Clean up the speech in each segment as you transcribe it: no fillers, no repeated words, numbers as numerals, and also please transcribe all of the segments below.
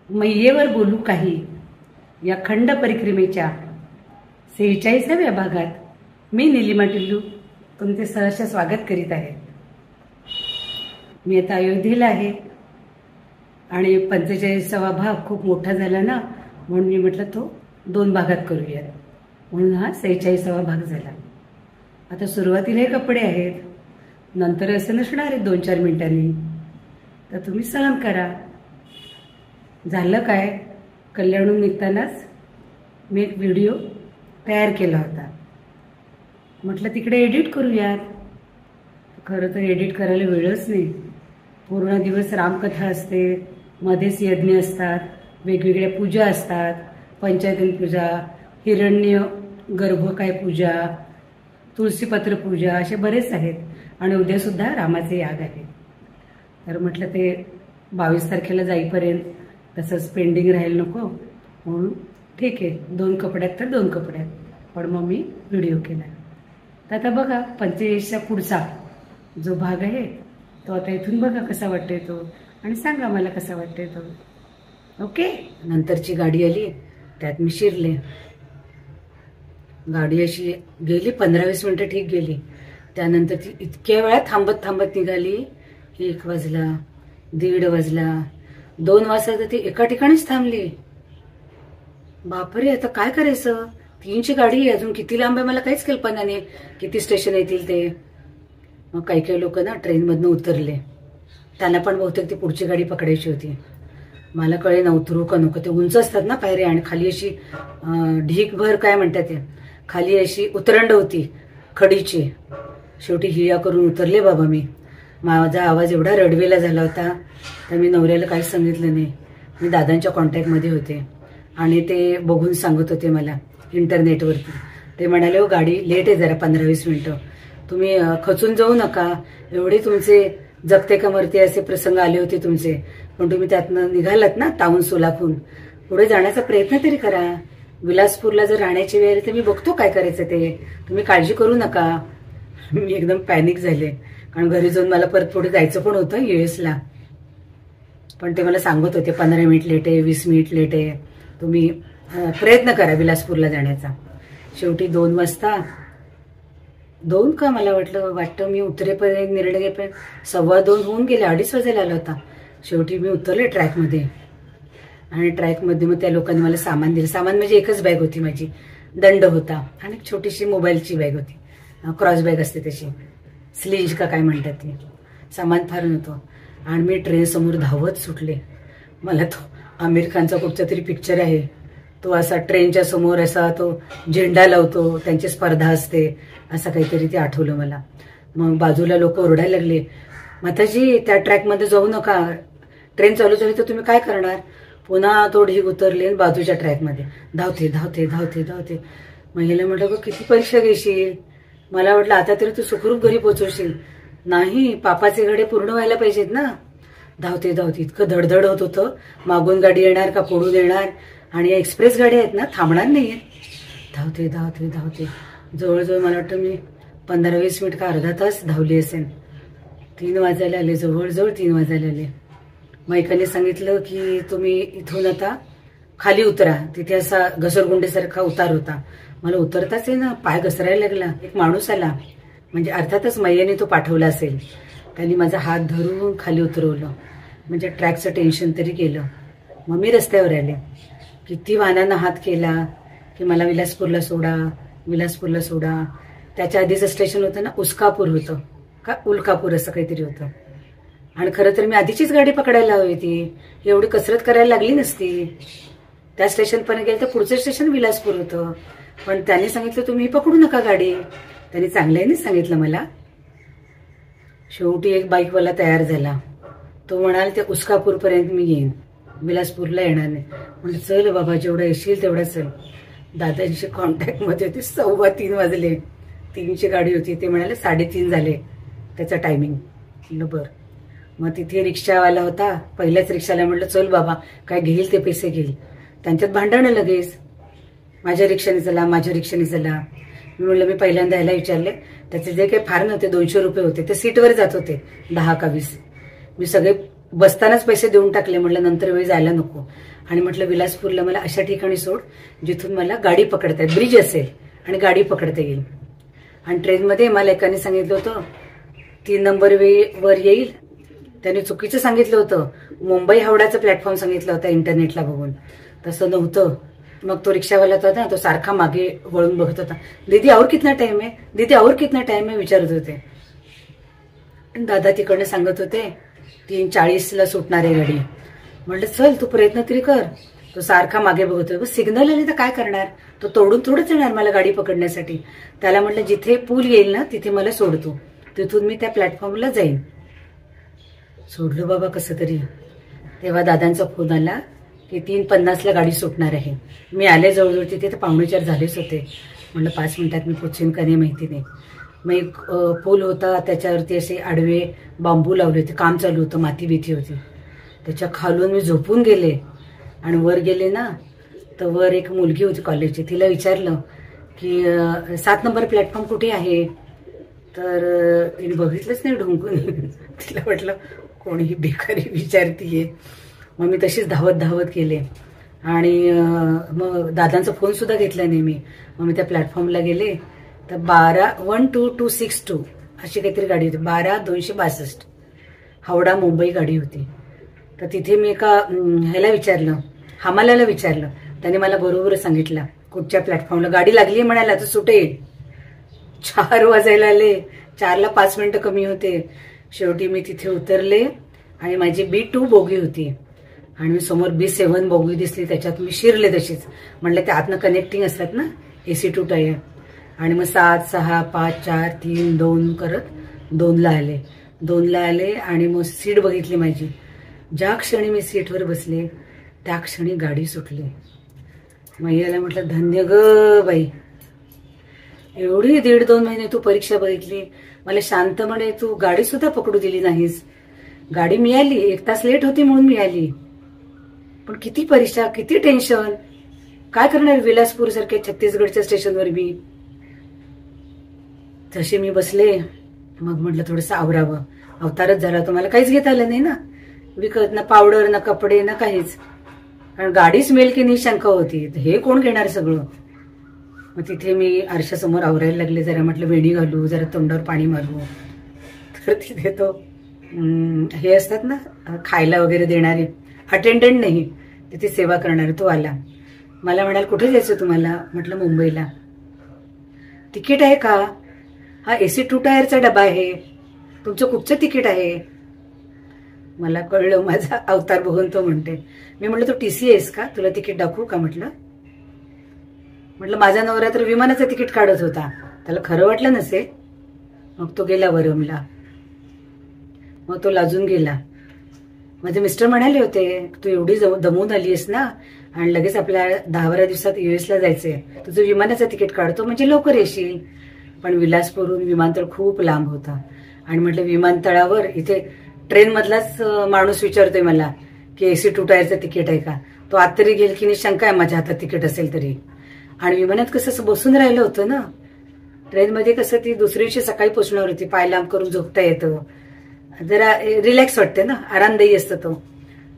मैयेवर बोलू काही या खंड परिक्रमेच्या 46व्या भागात मी निलिमा टिल्लू तुमचे सहर्ष स्वागत करीत आहे। मी आता अयोध्येला आहे आणि 45वा भाग खूप मोठा झाला ना, म्हणून मी म्हटलं तो 2 भागात करूया, म्हणून हा 46वा भाग झाला। आता सुरुवातीला हे कपडे आहेत, नंतर असे नसणार आहेत 2-4 मिनिटांनी, तर तुम्ही सहन करा। झालं काय, कल्याणहून निघतानाच मी एक व्हिडिओ तयार केला होता, म्हटलं तिकडे एडिट करूयात। खरं तर एडिट करायला वेळच नाही, पूर्ण दिवस रामकथा असते, मध्येच यज्ञ असतात, वेगवेगळ्या पूजा असतात, पंचायतन पूजा, हिरण्य गर्भ काय पूजा, तुळशीपत्र पूजा, असे बरेच आहेत। आणि उद्या सुद्धा रामाचे याग आहे, तर म्हटलं ते 22 तारखेला जाईपर्यंत तसंच पेंडिंग राहील नको, म्हणून ठीक आहे 2 कपड्यात तर 2 कपड्यात, पण मग मी व्हिडिओ केला। तर आता बघा 45च्या पुढचा जो भाग आहे तो आता इथून बघा कसा वाटतोय तो, आणि सांगा मला कसा वाटतोय तो। ओके, नंतरची गाडी आली, त्यात मी शिरले। गाडी अशी गेली 15-20 मिनिटं ठीक गेली, त्यानंतर ती इतक्या वेळा थांबत थांबत निघाली। 1 वाजला, 1:30 वाजला, 2 वाजता तर ती एका ठिकाणीच थांबली। बापरे, आता काय करायचं? 3ची गाडी आहे, अजून किती लांब आहे मला काहीच कल्पना नाही, किती स्टेशन येतील ते। मग काही लोक ना ट्रेनमधनं उतरले, त्यांना पण बहुतेक ती पुढची गाडी पकडायची होती। मला कळे ना उतरू का नको, ते उंच असतात ना पायऱ्या, आणि खाली अशी ढीकभर काय म्हणतात ते, खाली अशी उतरंड होती खडीची। शेवटी हिया करून उतरले बाबा मी। माझा आवाज एवढा रडवेला झाला होता, तर मी नवऱ्याला काहीच सांगितलं नाही। मी दादांच्या कॉन्टॅक्टमध्ये होते आणि ते बघून सांगत होते मला इंटरनेटवरती। ते म्हणाले, हो गाडी लेट आहे जरा 15-20 मिनिटं, तुम्ही खचून जाऊ नका, एवढे तुमचे जगते का मरते असे प्रसंग आले होते तुमचे, पण तुम्ही त्यातनं निघालात ना तावून सुलाखून, पुढे जाण्याचा प्रयत्न तरी करा। विलासपूरला जर राहण्याची वेळ आली तर मी बघतो काय करायचं ते, तुम्ही काळजी करू नका। मी एकदम पॅनिक झाले, कारण घरी जाऊन मला परत पुढे जायचं पण होतं US ला, पण ते मला सांगत होते 15 मिनिट लेट आहे, 20 मिनिट लेट आहे, तुम्ही प्रयत्न करा विलासपूरला जाण्याचा। शेवटी 2 वाजता 2 का मला वाटतं मी उतरेपर्यंत निर्णय घेपर्यंत 2:15 होऊन गेले, 2:30 वाजायला आला होता। शेवटी मी उतरले ट्रॅकमध्ये, आणि ट्रॅकमध्ये मग त्या लोकांनी मला सामान दिलं। सामान म्हणजे एकच बॅग होती माझी, दंड होता आणि एक छोटीशी मोबाईलची बॅग होती, क्रॉस बॅग असते तशी, स्लिंज का काय म्हणतात ती, सामान फार नव्हतं। आणि मी ट्रेन समोर धावत सुटले। मला तो आमिर खानचा कुठचा तरी पिक्चर आहे, तो असा ट्रेनच्या समोर असा तो झेंडा लावतो, त्यांची स्पर्धा असते, असं काहीतरी ते आठवलं मला। मग बाजूला लोक ओरडायला लागले, माताजी त्या ट्रॅकमध्ये जाऊ नका, ट्रेन चालू झाली तर तुम्ही काय करणार? पुन्हा तो ढीग उतरले, बाजूच्या ट्रॅकमध्ये धावते धावते धावते धावते। महिला म्हटलं, किती परीक्षा घेशील? मला वाटलं आता तरी तू सुखरूप घरी पोहोचवशील। नाही, पापाचे घडे पूर्ण व्हायला पाहिजेत ना। धावते धावते इतकं धडधड होत होतं, मागून गाडी येणार का पुढून येणार, आणि या एक्सप्रेस गाड्या आहेत ना, थांबणार नाहीये। धावते धावते धावते जवळजवळ मला वाटतं मी 15-20 मिनिट का अर्धा तास धावली असेल। 3 वाजायला आले, जवळजवळ 3 वाजायला आले। माईकाने सांगितलं की तुम्ही इथून आता खाली उतरा, तिथे असा घसरगुंडीसारखा उतार होता। मला उतरताच आहे ना, पाय घसरायला लागला। एक माणूस आला, म्हणजे अर्थातच मैयाने तो पाठवला असेल, त्यांनी माझा हात धरून खाली उतरवलं, म्हणजे ट्रॅकचं टेन्शन तरी गेलं। मग मी रस्त्यावर आले, किती वाहनांना हात केला की मला विलासपूरला सोडा, विलासपूरला सोडा। त्याच्या आधीचं स्टेशन होतं ना, उस्कापूर होतं का उल्कापूर असं काहीतरी होतं, आणि खरं तर मी आधीचीच गाडी पकडायला हवी होती, एवढी कसरत करायला लागली नसती। त्या स्टेशनपर्यंत गेलं तर पुढचं स्टेशन विलासपूर होतं, पण त्यांनी सांगितलं तुम्ही पकडू नका गाडी, त्यांनी चांगल्यानेच सांगितलं मला। शेवटी एक बाईकवाला तयार झाला, तो म्हणाल ते उस्कापूरपर्यंत मी येईन, विलासपूरला येणार नाही। म्हणजे चल बाबा, जेवढा येशील तेवढा चल। दादांशी कॉन्टॅक्टमध्ये होते, 3:15 वाजले, 3ची गाडी होती, ते म्हणाले 3:30 झाले त्याचा टायमिंग। म्हटलं बरं। मग तिथे रिक्षावाला होता, पहिल्याच रिक्षाला म्हटलं चल बाबा, काय घेईल ते पैसे घेईल। त्यांच्यात भांडणं लगेच, माझ्या रिक्षाने चला, माझ्या रिक्षाने चला। मी म्हणलं मी पहिल्यांदा यायला विचारले, त्याचे जे काही फार नव्हते 200 रुपये होते, ते सीटवर जात होते 10 का 20। मी सगळे बसतानाच पैसे देऊन टाकले, म्हटलं नंतर वेळ जायला नको। आणि म्हटलं विलासपूरला मला अशा ठिकाणी सोड जिथून मला गाडी पकडता येईल, ब्रिज असेल आणि गाडी पकडता येईल. आणि ट्रेनमध्ये मला एकाने सांगितलं होतं 3 नंबर वर येईल. त्याने चुकीचं सांगितलं होतं. मुंबई हावडाचं प्लॅटफॉर्म सांगितलं होतं इंटरनेटला बघून. तसं नव्हतं. मग तो रिक्षावाला होता ना, तो सारखा मागे वळून बघत होता. दीदी और कितना टाइम है, दीदी और कितना टाइम है विचारत होते. दादा तिकडनं सांगत होते 3:40ला सुटणार आहे गाडी. म्हटलं चल तू प्रयत्न तरी कर. तो सारखा मागे बघतोय. सिग्नल आले तर काय करणार, तो तोडून थोडंच येणार मला गाडी पकडण्यासाठी. त्याला म्हटलं जिथे पूल येईल ना तिथे मला सोडतो, तिथून मी त्या प्लॅटफॉर्मला जाईन. सोडलं बाबा कसं तरी. तेव्हा दादांचा फोन आला की 3:50ला गाडी सुटणार आहे. मी आले जवळजवळ तिथे तर 3:45 झालेच होते. म्हटलं 5 मिनिटात मी पोचीन का नाही माहिती नाही. मग एक पूल होता, त्याच्यावरती असे आडवे बांबू लावले होते, काम चालू होतं, माती भीती होती. त्याच्या खालून मी झोपून गेले आणि वर गेले ना तर वर एक मुलगी होती कॉलेजची. तिला विचारलं की 7 नंबर प्लॅटफॉर्म कुठे आहे. तर तिने बघितलंच नाही ढुंकून. तिला वाटलं कोणीही बेकारी विचारतीये. मग मी तशीच धावत धावत गेले आणि मग दादांचा फोन सुद्धा घेतला नाही मी. मग मी त्या प्लॅटफॉर्मला गेले तर 12262 अशी काहीतरी गाडी होती. 12262 हावडा मुंबई गाडी होती. तर तिथे मी एका ह्याला विचारलं, हमालाला विचारलं. त्याने मला बरोबर सांगितलं कुठच्या प्लॅटफॉर्मला गाडी लागली. म्हणाला तर सुटेल. 4 वाजायला आले. 4ला 5 मिनिटं कमी होते. शेवटी मी तिथे उतरले आणि माझी B2 बोगी होती आणि मी समोर B7 बोगी दिसली. त्याच्यात मी शिरले तशीच. म्हटलं ते आतनं कनेक्टिंग असतात ना AC2 टायर. आणि मग 7, 6, 5, 4, 3, 2 करत 2ला आले. 2ला आले आणि मग सीट बघितली माझी. ज्या क्षणी मी सीटवर बसले त्या क्षणी गाडी सुटली. मैयाला म्हटलं धन्य ग बाई, एवढी 1.5-2 महिने तू परीक्षा बघितली, मला शांतपणे तू गाडी सुद्धा पकडू दिली नाहीस. गाडी मिळाली, 1 तास लेट होती म्हणून मिळाली, पण किती परीक्षा, किती टेन्शन. काय करणार विलासपूर सारख्या छत्तीसगडच्या स्टेशनवर मी. तसे मी बसले. मग म्हटलं थोडंसं आवरावं. अवतारच झाला तो. मला काहीच घेता आलं नाही ना विकत, ना पावडर ना कपडे ना काहीच. कारण गाडीच मिळेल की नाही शंका होती. हे कोण घेणार सगळं. मग तिथे मी आरशासमोर आवरायला लागले. जरा म्हटलं वेणी घालू, जरा तोंडावर पाणी मारू. तर तिथे तो हे असतात ना खायला वगैरे देणारे अटेंडंट, नाही तिथे सेवा करणारे, तो आला. मला म्हणाल कुठे जायचं तुम्हाला. म्हटलं मुंबईला. तिकीट आहे का. हा AC2 टायरचा डबा आहे, तुमचं कुठचं तिकीट आहे. मला कळलं माझा अवतार बघून तो म्हणते. मी म्हटलं तू TC आहेस का, तुला तिकीट दाखवू का. म्हटलं माझा नवरा तर विमानाचं तिकीट काढत होता, त्याला खरं वाटलं नसेल. मग तो गेला वरमला. मग तो लाजून गेला. माझे मिस्टर म्हणाले होते तू एवढी दमून आलीस ना आणि लगेच आपल्या 10-12 दिवसात US ला जायचंय, तुझं विमानाचं तिकीट काढतो म्हणजे लवकर येशील. पण विलासपूरहून विमानतळ खूप लांब होता. आणि म्हटलं विमानतळावर इथे ट्रेन मधलाच माणूस विचारतोय मला की AC2 टायरचं तिकीट आहे का. तो आत तरी गेल की नाही शंका आहे माझ्या हातात तिकीट असेल तरी. आणि विमानात कसं बसून राहिलं होतं ना. ट्रेनमध्ये कसं ती दुसऱ्या दिवशी सकाळी पोचणार होती, पाय लांब करून झोपता येतं, जरा रिलॅक्स वाटते ना, आरामदायी असतं तो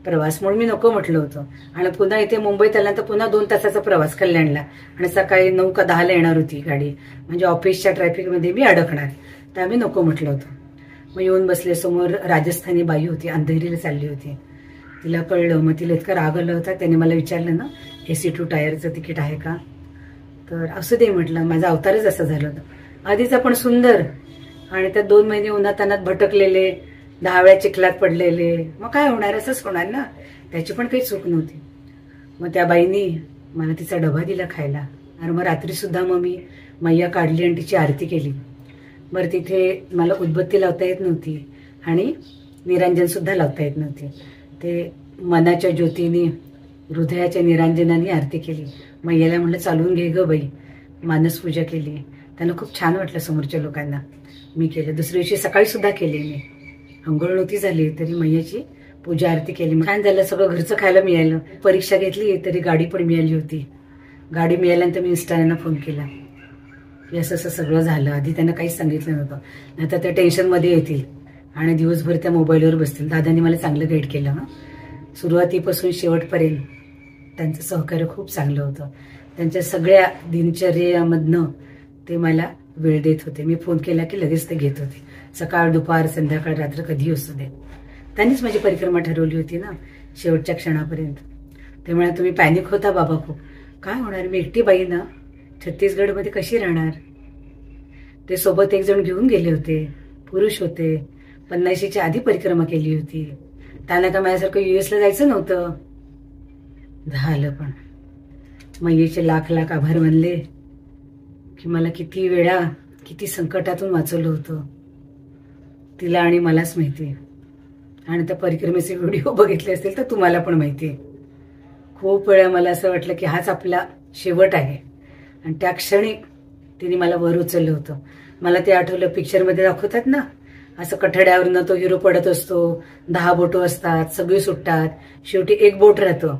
प्रवास. म्हणून मी नको म्हटलं होतं. आणि पुन्हा इथे मुंबईत आल्यानंतर पुन्हा 2 तासाचा प्रवास कल्याणला आणि सकाळी 9 का 10ला येणार होती गाडी. म्हणजे ऑफिसच्या ट्रॅफिकमध्ये मी अडकणार, तर आम्ही नको म्हटलं होतं. मग येऊन बसले. समोर राजस्थानी बाई होती, अंधेरीला चालली होती. तिला कळलं. मग तिला इतका राग आला होता. त्याने मला विचारलं ना AC2 टायरचं तिकीट आहे का. तर असं दे म्हटलं. माझा अवतारच असं झालं होतं. आधीच आपण सुंदर आणि त्या 2 महिने उन्हातानात भटकलेले, 10 वेळा चिखलात पडलेले, मग काय होणार, असंच होणार ना. त्याची पण काही चूक नव्हती. मग त्या बाईनी मला तिचा डबा दिला खायला. आणि मग रात्री सुद्धा मग मी मैया काढली आणि तिची आरती केली. बरं तिथे मला उदबत्ती लावता येत नव्हती आणि निरांजन सुद्धा लावता येत नव्हती. ते मनाच्या ज्योतीने, हृदयाच्या निरांजनाने आरती केली. मैयाला म्हटलं चालवून घे ग बाई. मानसपूजा केली. त्यांना खूप छान वाटलं समोरच्या लोकांना. मी केलं. दुसऱ्या दिवशी सकाळी सुद्धा केली मी. अंघोळ नव्हती झाली तरी मैयाची पूजा आरती केली. छान झालं. सगळं घरचं खायला मिळालं. परीक्षा घेतली तरी गाडी पण मिळाली होती. गाडी मिळाल्यानंतर मी इन्स्टाला फोन केला की असं असं सगळं झालं. आधी त्यांना काहीच सांगितलं नव्हतं, नाहीतर त्या टेन्शनमध्ये येतील आणि दिवसभर त्या मोबाईलवर बसतील. दादांनी मला चांगलं गाईड केलं. सुरुवातीपासून शेवटपर्यंत त्यांचं सहकार्य खूप चांगलं होतं. त्यांच्या सगळ्या दिनचर्येमधनं ते मला वेळ देत होते. मी फोन केला की लगेच ते घेत होते. सकाळ दुपार संध्याकाळ रात्र कधीही असू दे. त्यांनीच माझी परिक्रमा ठरवली होती ना शेवटच्या क्षणापर्यंत. ते म्हणा तुम्ही पॅनिक होता बाबा खूप. काय होणार, मी एकटी बाई ना, छत्तीसगडमध्ये कशी राहणार. ते सोबत एक जण घेऊन गेले होते, पुरुष होते, 50च्या आधी परिक्रमा केली होती. त्यांना का माझ्यासारखं US ला जायचं नव्हतं. झालं पण मयेचे लाख लाख आभार मानले की मला किती वेळा किती संकटातून वाचवलं होतं तिला आणि मलाच माहिती. आणि त्या परिक्रमेचे व्हिडिओ बघितले असतील तर तुम्हाला पण माहिती. खूप वेळा मला असं वाटलं की हाच आपला शेवट आहे. आणि त्या क्षणी तिने मला वर उचललं होतं. मला ते आठवलं, पिक्चरमध्ये दाखवतात ना, असं कठड्यावरनं तो हिरो पडत असतो, 10 बोटं असतात, सगळी सुटतात, शेवटी एक बोट राहतं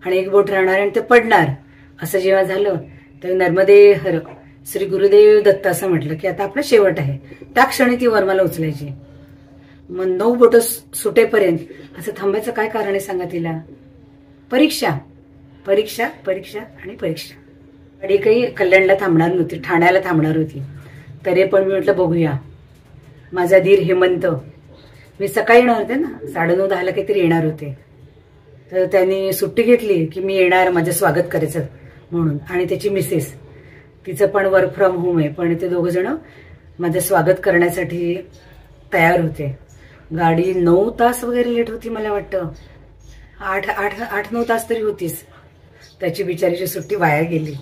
आणि एक बोट राहणार आणि ते पडणार. असं जेव्हा झालं तेव्हा नर्मदे हर श्री गुरुदेव दत्त असं म्हटलं की आता आपला शेवट आहे. त्या क्षणी ती वर मला उचलायची. मग 9 बोटं सुटेपर्यंत असं थांबायचं काय कारण आहे सांगा तिला. परीक्षा परीक्षा परीक्षा आणि परीक्षा. गाडी काही कल्याणला थांबणार नव्हती, ठाण्याला थांबणार होती. तरी पण मी म्हटलं बघूया. माझा धीर हेमंत, मी सकाळी येणार होते ना, 9:30-10ला काहीतरी येणार होते. तर त्यांनी सुट्टी घेतली की मी येणार माझं स्वागत करायचं म्हणून. आणि त्याची मिसेस, तिचं पण वर्क फ्रॉम होम आहे, पण ते दोघं जण माझं स्वागत करण्यासाठी तयार होते. गाडी 9 तास वगैरे लेट होती, मला वाटतं 8-9 तास तरी होतीच. त्याची बिचारीची सुट्टी वाया गेली.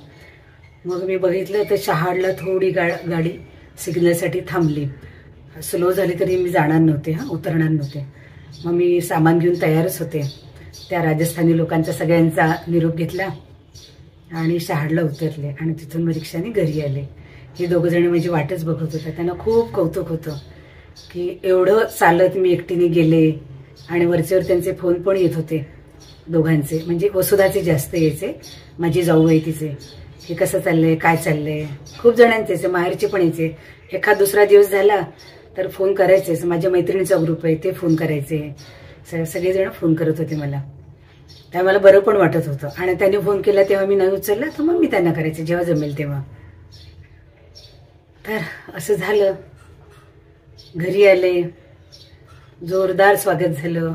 मग मी बघितलं तर शहाडला थोडी गाडी सिग्नलसाठी थांबली. स्लो झाली तरी मी जाणार नव्हते, उतरणार नव्हते. मग मी सामान घेऊन तयारच होते. त्या राजस्थानी लोकांचा सगळ्यांचा निरोप घेतला आणि शहाडला उतरले आणि तिथून मग रिक्षाने घरी आले. हे दोघं जण माझी वाटच बघत होते. त्यांना खूप कौतुक होतं की एवढं चालत मी एकटीने गेले. आणि वरचेवर त्यांचे फोन पण येत होते दोघांचे, म्हणजे वसुधाचे जास्त यायचे, माझी जाऊ आहे तिचे, हे कसं चाललंय काय चाललंय. खूप जणांचे माहेरचे पण यायचे. एखाद दुसरा दिवस झाला तर फोन करायचेच. माझ्या मैत्रिणीचा ग्रुप आहे ते फोन करायचे. सगळेजण फोन करत होते मला. त्यामुळे मला बरं पण वाटत होतं. आणि त्यांनी फोन केला तेव्हा मी नाही उचलला तर मग मी त्यांना करायचे जेव्हा जमेल तेव्हा. तर असं झालं. घरी आले, जोरदार स्वागत झालं.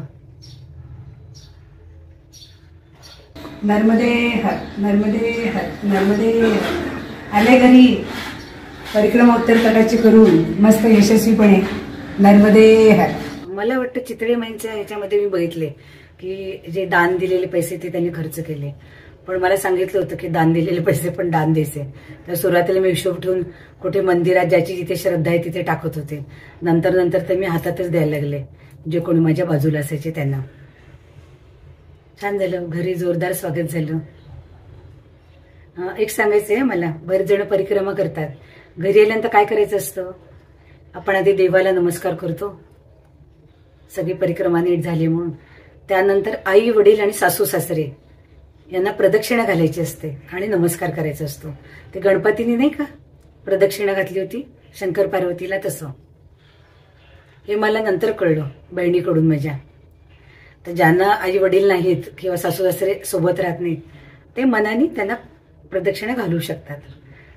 नर्मदे हर नर्मदे हर नर्मदे. आले घरी, परिक्रमा उत्तरकाशी करून मस्त यशस्वीपणे. नर्मदे हर. मला वाटतं चितळे माईंच्या ह्याच्यामध्ये मी बघितले की जे दान दिलेले पैसे ते त्यांनी खर्च केले. पण मला सांगितलं होतं की दान दिलेले पैसे पण दान द्यायचे. तर सुरुवातीला मी हिशोब ठेवून कुठे मंदिरात ज्याची जिथे श्रद्धा आहे तिथे टाकत होते. नंतर तर मी हातातच द्यायला लागले जे कोणी माझ्या बाजूला असायचे त्यांना. छान झालं. घरी जोरदार स्वागत झालं. एक सांगायचंय मला, बरेच जण परिक्रमा करतात. घरी आल्यानंतर काय करायचं असतं, आपण आधी देवाला नमस्कार करतो सगळी परिक्रमा नीट झाली म्हणून. त्यानंतर आई वडील आणि सासू सासरे यांना प्रदक्षिणा घालायची असते आणि नमस्कार करायचा असतो. ते गणपतीने नाही का प्रदक्षिणा घातली होती शंकर पार्वतीला, तसं. हे मला नंतर कळलं बहिणीकडून माझ्या. तर ज्यांना आई वडील नाहीत किंवा सासू सासरे सोबत राहत नाहीत ते मनाने त्यांना प्रदक्षिणा घालू शकतात.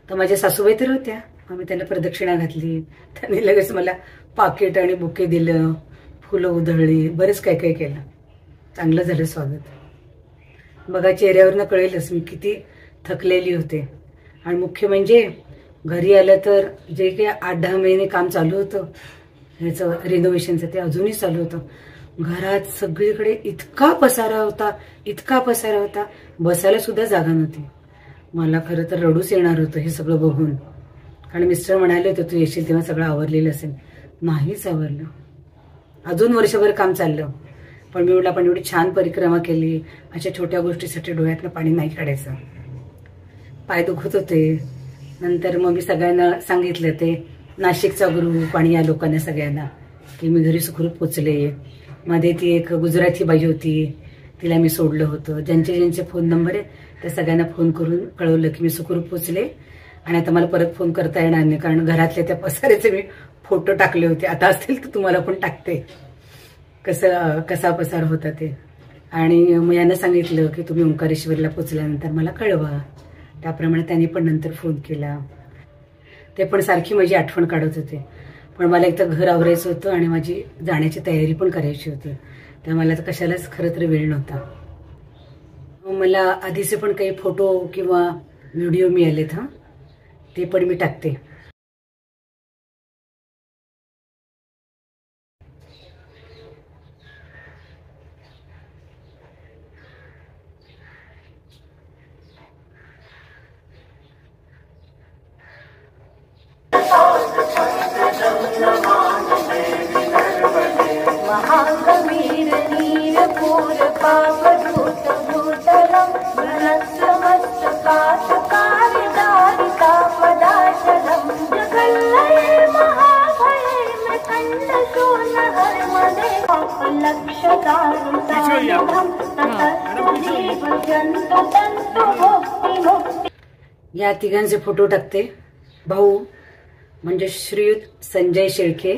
तर माझ्या सासूबाई तर होत्या, मग मी त्यांना प्रदक्षिणा घातली. त्यांनी लगेच मला पाकिट आणि बुके दिलं, फुलं उधळली, बरंच काय काय केलं. चांगलं झालं स्वागत. बघा चेहऱ्यावरनं कळेलच मी किती थकलेली होते. आणि मुख्य म्हणजे घरी आलं तर जे काही 8-10 महिने काम चालू होतं ह्याचं रिनोव्हेशनचं ते अजूनही चालू होतं. घरात सगळीकडे इतका पसारा होता, इतका पसारा होता, बसायला सुद्धा जागा नव्हती. मला खरं तर रडूच येणार होतं हे सगळं बघून. कारण मिस्टर म्हणाले होते तू येशील तेव्हा सगळं आवरलेलं असेल. नाहीच आवरलं. अजून वर्षभर काम चाललं. पण मी म्हटलं आपण एवढी छान परिक्रमा केली, अशा छोट्या गोष्टीसाठी डोळ्यातनं पाणी नाही काढायचं. पाय दुखत होते. नंतर मग मी सगळ्यांना सांगितलं, ते नाशिकचा ग्रुप आणि या लोकांना सगळ्यांना, की मी घरी सुखरूप पोचले. मध्ये ती एक गुजराती बाई होती, तिला मी सोडलं होतं. ज्यांचे फोन नंबर आहेत त्या सगळ्यांना फोन करून कळवलं की मी सुखरूप पोचले आणि आता मला परत फोन करता येणार नाही, कारण घरातल्या त्या पसाऱ्याचे मी फोटो टाकले होते. आता असतील तर तुम्हाला पण टाकते कसा पसार होता ते. आणि मग यांना सांगितलं की तुम्ही ओंकारेश्वरला पोचल्यानंतर मला कळवा. त्याप्रमाणे त्यांनी पण नंतर फोन केला. ते पण सारखी माझी आठवण काढत होते. पण मला एक तर घर आवरायचं होतं आणि माझी जाण्याची तयारी पण करायची होती. त्यामुळे मला तर कशालाच खरं तर वेळ नव्हता. मला आधीचे पण काही फोटो किंवा व्हिडिओ मिळालेत ते पण मी टाकते. महागंभीर नीर पूर पावधूत भूतलम मनस्समस्तकात कार्यदारिता पदाचलम जगल्लये महाभये मृखंड शून हरमदे लक्षतारु साधम ततस्तु जीव जंतु तंतु मुक्ति मुक्ति. या तिघांचे फोटो टाकते. भाऊ म्हणजे श्रीयुत संजय शेळके,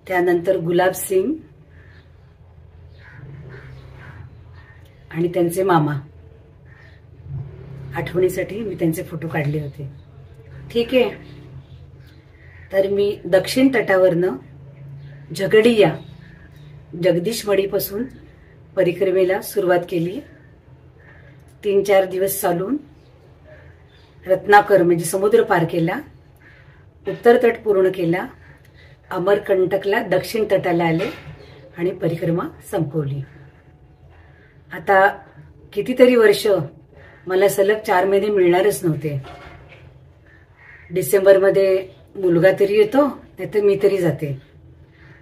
त्यानंतर गुलाब सिंग आणि त्यांचे मामा. आठवणीसाठी मी त्यांचे फोटो काढले होते. ठीक आहे. तर मी दक्षिण तटावरनं झगडिया जगदीशवाडीपासून परिक्रमेला सुरुवात केली. 3-4 दिवस चालून रत्नाकर म्हणजे समुद्र पार केला, उत्तर तट पूर्ण केला, अमरकंटकला दक्षिण तटाला आले आणि परिक्रमा संपवली. आता कितीतरी वर्ष मला सलग 4 महिने मिळणारच नव्हते. डिसेंबरमध्ये मुलगा तरी येतो नाहीतर मी तरी जाते.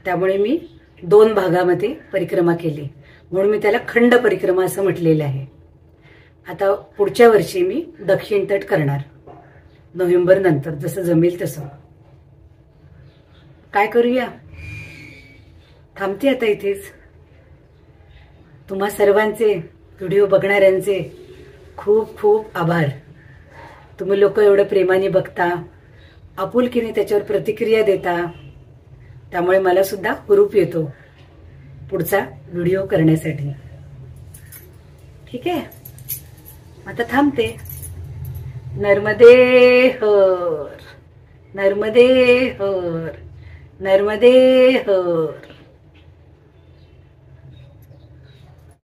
त्यामुळे मी 2 भागामध्ये परिक्रमा केली, म्हणून मी त्याला खंड परिक्रमा असं म्हटलेलं आहे. आता पुढच्या वर्षी मी दक्षिण तट करणार, नोव्हेंबर नंतर जसं जमेल तसं. काय करूया, थांबते आता इथेच. तुम्हा सर्वांचे, व्हिडिओ बघणाऱ्यांचे खूप खूप आभार. तुम्ही लोक एवढं प्रेमाने बघता, आपुलकीने त्याच्यावर प्रतिक्रिया देता, त्यामुळे मला सुद्धा हुरूप येतो पुढचा व्हिडिओ करण्यासाठी. ठीक आहे, आता थांबते. नर्मदे हर, नर्मदे हर, नर्मदे हर.